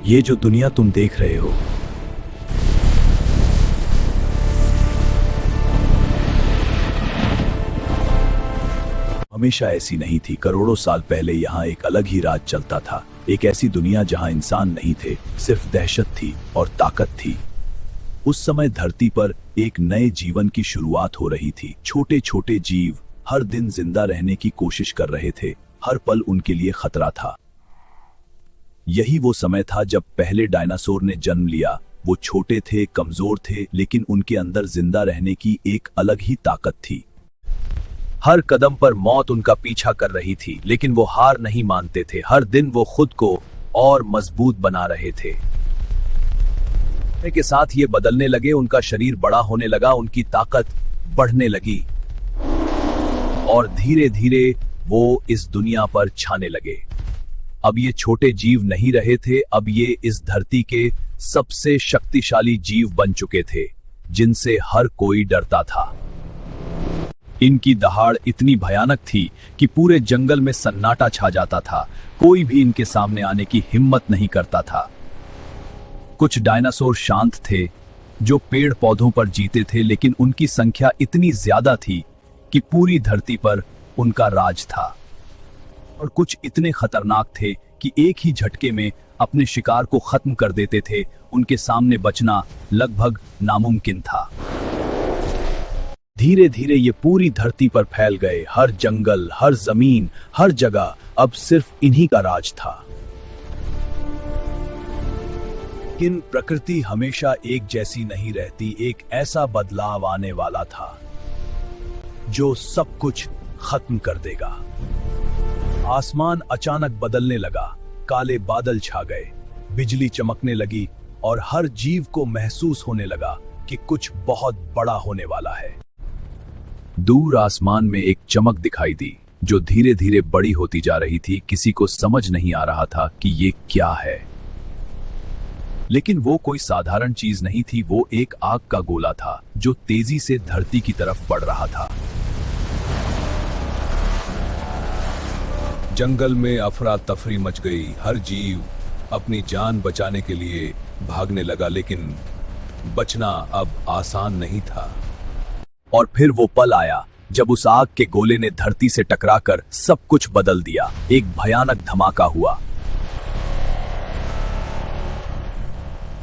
ये जो दुनिया तुम देख रहे हो, हमेशा ऐसी नहीं थी। करोड़ों साल पहले यहाँ एक अलग ही राज चलता था। एक ऐसी दुनिया जहाँ इंसान नहीं थे, सिर्फ दहशत थी और ताकत थी। उस समय धरती पर एक नए जीवन की शुरुआत हो रही थी। छोटे छोटे जीव हर दिन जिंदा रहने की कोशिश कर रहे थे। हर पल उनके लिए खतरा था। यही वो समय था जब पहले डायनासोर ने जन्म लिया। वो छोटे थे, कमजोर थे, लेकिन उनके अंदर जिंदा रहने की एक अलग ही ताकत थी। हर कदम पर मौत उनका पीछा कर रही थी, लेकिन वो हार नहीं मानते थे। हर दिन वो खुद को और मजबूत बना रहे थे। समय के साथ ये बदलने लगे। उनका शरीर बड़ा होने लगा, उनकी ताकत बढ़ने लगी और धीरे धीरे वो इस दुनिया पर छाने लगे। अब ये छोटे जीव नहीं रहे थे, अब ये इस धरती के सबसे शक्तिशाली जीव बन चुके थे, जिनसे हर कोई डरता था। इनकी दहाड़ इतनी भयानक थी कि पूरे जंगल में सन्नाटा छा जाता था। कोई भी इनके सामने आने की हिम्मत नहीं करता था। कुछ डायनासोर शांत थे, जो पेड़ पौधों पर जीते थे, लेकिन उनकी संख्या इतनी ज्यादा थी कि पूरी धरती पर उनका राज था। और कुछ इतने खतरनाक थे कि एक ही झटके में अपने शिकार को खत्म कर देते थे। उनके सामने बचना लगभग नामुमकिन था। धीरे धीरे ये पूरी धरती पर फैल गए। हर जंगल, हर जमीन, हर जगह अब सिर्फ इन्हीं का राज था। लेकिन प्रकृति हमेशा एक जैसी नहीं रहती। एक ऐसा बदलाव आने वाला था जो सब कुछ खत्म कर देगा। आसमान अचानक बदलने लगा। काले बादल छा गए, बिजली चमकने लगी और हर जीव को महसूस होने लगा कि कुछ बहुत बड़ा होने वाला है। दूर आसमान में एक चमक दिखाई दी, जो धीरे धीरे बड़ी होती जा रही थी। किसी को समझ नहीं आ रहा था कि ये क्या है, लेकिन वो कोई साधारण चीज नहीं थी। वो एक आग का गोला था, जो तेजी से धरती की तरफ बढ़ रहा था। जंगल में अफरा तफरी मच गई। हर जीव अपनी जान बचाने के लिए भागने लगा, लेकिन बचना अब आसान नहीं था। और फिर वो पल आया जब उस आग के गोले ने धरती से टकराकर सब कुछ बदल दिया। एक भयानक धमाका हुआ।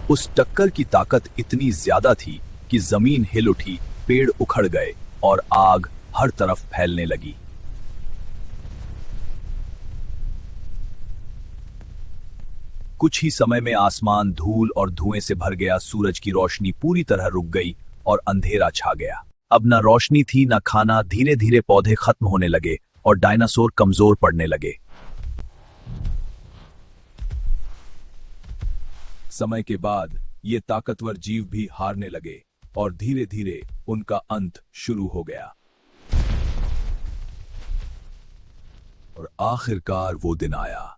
उस टक्कर की ताकत इतनी ज्यादा थी कि जमीन हिल उठी, पेड़ उखड़ गए और आग हर तरफ फैलने लगी। कुछ ही समय में आसमान धूल और धुएं से भर गया। सूरज की रोशनी पूरी तरह रुक गई और अंधेरा छा गया। अब ना रोशनी थी, ना खाना। धीरे धीरे पौधे खत्म होने लगे और डायनासोर कमजोर पड़ने लगे। समय के बाद ये ताकतवर जीव भी हारने लगे और धीरे धीरे उनका अंत शुरू हो गया। और आखिरकार वो दिन आया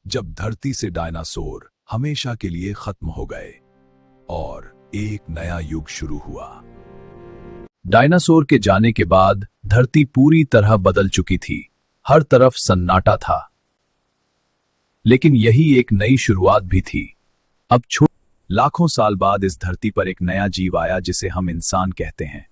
जब धरती से डायनासोर हमेशा के लिए खत्म हो गए और एक नया युग शुरू हुआ। डायनासोर के जाने के बाद धरती पूरी तरह बदल चुकी थी। हर तरफ सन्नाटा था, लेकिन यही एक नई शुरुआत भी थी। अब लाखों साल बाद इस धरती पर एक नया जीव आया, जिसे हम इंसान कहते हैं।